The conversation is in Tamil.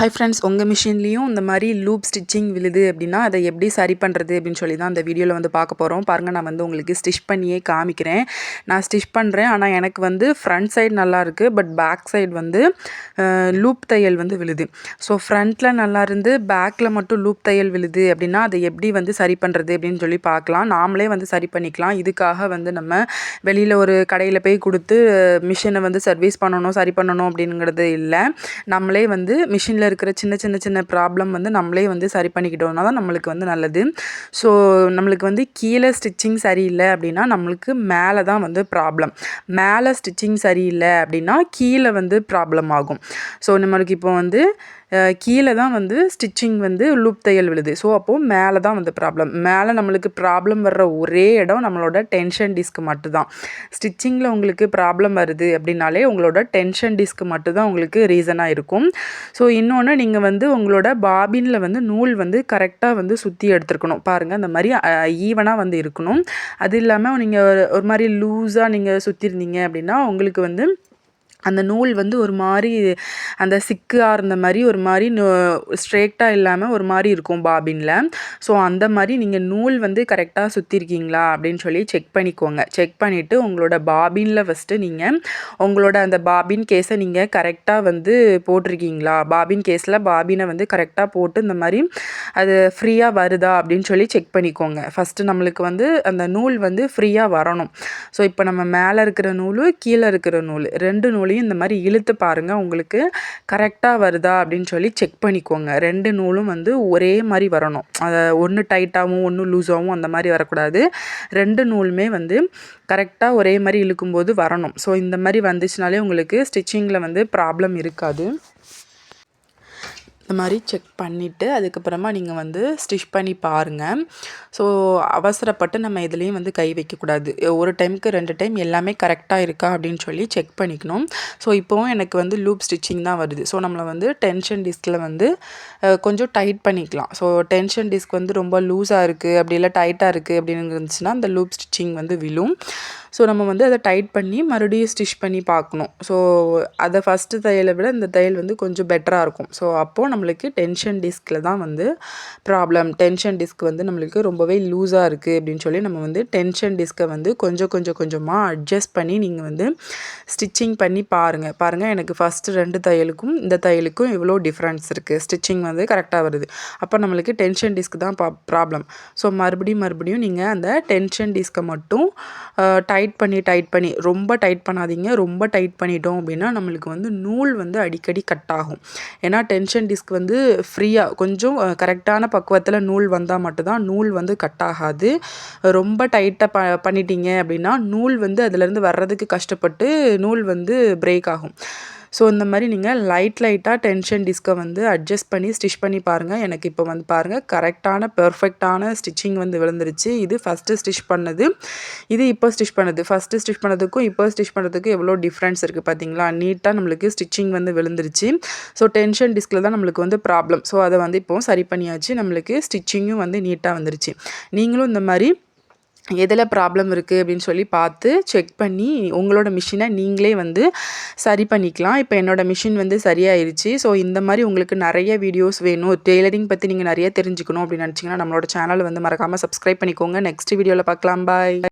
ஹாய் ஃப்ரெண்ட்ஸ், உங்கள் மிஷின்லேயும் இந்த மாதிரி லூப் ஸ்டிச்சிங் விழுது அப்படின்னா அதை எப்படி சரி பண்ணுறது அப்படின்னு சொல்லி தான் அந்த வீடியோவில் வந்து பார்க்க போகிறோம். பாருங்கள், நான் வந்து உங்களுக்கு ஸ்டிச் பண்ணியே காமிக்கிறேன். நான் ஸ்டிச் பண்ணுறேன், ஆனால் எனக்கு வந்து ஃப்ரண்ட் சைடு நல்லாயிருக்கு, பட் பேக் சைடு வந்து லூப் தையல் வந்து விழுது. ஸோ ஃப்ரண்ட்டில் நல்லா இருந்து பேக்கில் மட்டும் லூப் தையல் விழுது அப்படின்னா அதை எப்படி வந்து சரி பண்ணுறது அப்படின்னு சொல்லி பார்க்கலாம். நாமளே வந்து சரி பண்ணிக்கலாம். இதுக்காக வந்து நம்ம வெளியில் ஒரு கடையில் போய் கொடுத்து மிஷினை வந்து சர்வீஸ் பண்ணணும், சரி பண்ணணும் அப்படிங்கிறது இல்லை. நம்மளே வந்து மிஷினில் இருக்கிற சின்ன ப்ராப்ளம் வந்து நம்மளே வந்து சரி பண்ணிக்கிட்டோம்னா தான் நம்மளுக்கு வந்து நல்லது. ஸோ நம்மளுக்கு வந்து கீழே ஸ்டிச்சிங் சரியில்லை அப்படின்னா நம்மளுக்கு மேலே தான் வந்து ப்ராப்ளம். மேலே ஸ்டிச்சிங் சரியில்லை அப்படின்னா கீழே வந்து ப்ராப்ளம் ஆகும். ஸோ நம்மளுக்கு இப்போ வந்து கீழே தான் வந்து ஸ்டிச்சிங் வந்து லூப் தையல் விழுது. ஸோ அப்போது மேலே தான் வந்து ப்ராப்ளம். மேலே நம்மளுக்கு ப்ராப்ளம் வர்ற ஒரே இடம் நம்மளோட டென்ஷன் டிஸ்க் மட்டும்தான். ஸ்டிச்சிங்கில் உங்களுக்கு ப்ராப்ளம் வருது அப்படின்னாலே உங்களோட டென்ஷன் டிஸ்க் மட்டும்தான் உங்களுக்கு ரீசனாக இருக்கும். ஸோ இன்னொன்று, நீங்கள் வந்து உங்களோட பாபினில் வந்து நூல் வந்து கரெக்டாக வந்து சுற்றி எடுத்துருக்கணும். பாருங்கள், இந்த மாதிரி ஈவனாக வந்து இருக்கணும். அது இல்லாமல் நீங்கள் ஒரு மாதிரி லூஸாக நீங்கள் சுற்றிருந்தீங்க அப்படின்னா உங்களுக்கு வந்து அந்த நூல் வந்து ஒரு மாதிரி அந்த சிக்காக இருந்த மாதிரி ஒரு மாதிரி ஸ்ட்ரெயிட்டாக இல்லாமல் ஒரு மாதிரி இருக்கும் பாபினில். ஸோ அந்த மாதிரி நீங்கள் நூல் வந்து கரெக்டாக சுற்றிருக்கீங்களா அப்படின்னு சொல்லி செக் பண்ணிக்கோங்க. செக் பண்ணிவிட்டு உங்களோட பாபினில் ஃபஸ்ட்டு நீங்கள் உங்களோட அந்த பாபின் கேஸை நீங்கள் கரெக்டாக வந்து போட்டிருக்கீங்களா, பாபின் கேஸில் பாபினை வந்து கரெக்டாக போட்டு இந்த மாதிரி அது ஃப்ரீயாக வருதா அப்படின்னு சொல்லி செக் பண்ணிக்கோங்க. ஃபஸ்ட்டு நம்மளுக்கு வந்து அந்த நூல் வந்து ஃப்ரீயாக வரணும். ஸோ இப்போ நம்ம மேலே இருக்கிற நூல், கீழே இருக்கிற நூல், ரெண்டு நூலையும் இந்த மாதிரி இழுத்து பாருங்கள், உங்களுக்கு கரெக்டாக வருதா அப்படின்னு சொல்லி செக் பண்ணிக்கோங்க. ரெண்டு நூலும் வந்து ஒரே மாதிரி வரணும். அதை ஒன்று டைட்டாகவும் ஒன்று லூஸாகவும் அந்த மாதிரி வரக்கூடாது. ரெண்டு நூலுமே வந்து கரெக்டாக ஒரே மாதிரி இழுக்கும்போது வரணும். ஸோ இந்த மாதிரி வந்துச்சுனாலே உங்களுக்கு ஸ்டிச்சிங்கில் வந்து ப்ராப்ளம் இருக்காது. இந்த மாதிரி செக் பண்ணிவிட்டு அதுக்கப்புறமா நீங்கள் வந்து ஸ்டிச் பண்ணி பாருங்கள். ஸோ அவசரப்பட்டு நம்ம எதுலேயும் வந்து கை வைக்கக்கூடாது. ஒரு டைமுக்கு 2 டைம் எல்லாமே கரெக்டாக இருக்கா அப்படின்னு சொல்லி செக் பண்ணிக்கணும். ஸோ இப்போவும் எனக்கு வந்து லூப் ஸ்டிச்சிங் தான் வருது. ஸோ நம்மளை வந்து டென்ஷன் டிஸ்கில் வந்து கொஞ்சம் டைட் பண்ணிக்கலாம். ஸோ டென்ஷன் டிஸ்க் வந்து ரொம்ப லூஸாக இருக்குது, அப்படி இல்லை டைட்டாக இருக்குது அப்படின்னு இருந்துச்சுன்னா அந்த லூப் ஸ்டிச்சிங் வந்து விழும். ஸோ நம்ம வந்து அதை டைட் பண்ணி மறுபடியும் ஸ்டிச் பண்ணி பார்க்கணும். ஸோ அதை ஃபஸ்ட்டு தையலை விட இந்த தையல் வந்து கொஞ்சம் பெட்டராக இருக்கும். ஸோ அப்போது நம்மளுக்கு டென்ஷன் டிஸ்கில் தான் வந்து ப்ராப்ளம். டென்ஷன் டிஸ்க் வந்து நம்மளுக்கு ரொம்பவே லூஸாக இருக்குது அப்படின்னு சொல்லி நம்ம வந்து டென்ஷன் டிஸ்க்கை வந்து கொஞ்சமாக அட்ஜஸ்ட் பண்ணி நீங்கள் வந்து ஸ்டிச்சிங் பண்ணி பாருங்கள் எனக்கு ஃபஸ்ட்டு 2 தையலுக்கும் இந்த தையலுக்கும் எவ்வளோ டிஃப்ரென்ஸ் இருக்குது. ஸ்டிச்சிங் வந்து கரெக்டாக வருது. அப்போ நம்மளுக்கு டென்ஷன் டிஸ்க் தான் ப்ராப்ளம். ஸோ மறுபடியும் நீங்கள் அந்த டென்ஷன் டிஸ்க்கை மட்டும் டைட் பண்ணி ரொம்ப டைட் பண்ணாதீங்க. ரொம்ப டைட் பண்ணிட்டோம் அப்படின்னா நம்மளுக்கு வந்து நூல் வந்து அடிக்கடி கட் ஆகும். ஏன்னா டென்ஷன் டிஸ்க் வந்து ஃப்ரீயாக கொஞ்சம் கரெக்டான பக்குவத்தில் நூல் வந்தால் மட்டும்தான் நூல் வந்து கட் ஆகாது. ரொம்ப டைட்டாக பண்ணிட்டீங்க அப்படின்னா நூல் வந்து அதுலேருந்து வர்றதுக்கு கஷ்டப்பட்டு நூல் வந்து பிரேக் ஆகும். ஸோ இந்த மாதிரி நீங்கள் லைட்டாக டென்ஷன் டிஸ்க்கை வந்து அட்ஜஸ்ட் பண்ணி ஸ்டிச் பண்ணி பாருங்கள். எனக்கு இப்போ வந்து பாருங்கள் கரெக்டான பெர்ஃபெக்டான ஸ்டிச்சிங் வந்து விழுந்துருச்சு. இது ஃபஸ்ட்டு ஸ்டிச் பண்ணது, இது இப்போ ஸ்டிச் பண்ணது. ஃபஸ்ட்டு ஸ்டிச் பண்ணதுக்கும் இப்போ ஸ்டிச் பண்ணுறதுக்கும் எவ்வளோ டிஃப்ரென்ஸ் இருக்குது பார்த்தீங்களா. நீட்டாக நம்மளுக்கு ஸ்டிச்சிங் வந்து விழுந்துருச்சு. ஸோ டென்ஷன் டிஸ்கில் தான் நம்மளுக்கு வந்து ப்ராப்ளம். ஸோ அதை வந்து இப்போது சரி பண்ணியாச்சு. நம்மளுக்கு ஸ்டிச்சிங்கும் வந்து நீட்டாக வந்துருச்சு. நீங்களும் இந்த மாதிரி எதில் ப்ராப்ளம் இருக்குது அப்படின்னு சொல்லி பார்த்து செக் பண்ணி உங்களோட மிஷினை நீங்களே வந்து சரி பண்ணிக்கலாம். இப்போ என்னோடய மிஷின் வந்து சரியாயிருச்சு. ஸோ இந்த மாதிரி உங்களுக்கு நிறைய வீடியோஸ் வேணும், டெய்லரிங் பற்றி நீங்கள் நிறைய தெரிஞ்சுக்கணும் அப்படின்னு நினச்சிங்கன்னா நம்மளோட சேனலை வந்து மறக்காமல் சப்ஸ்கிரைப் பண்ணிக்கோங்க. நெக்ஸ்ட் வீடியோவில் பார்க்கலாம். பாய்.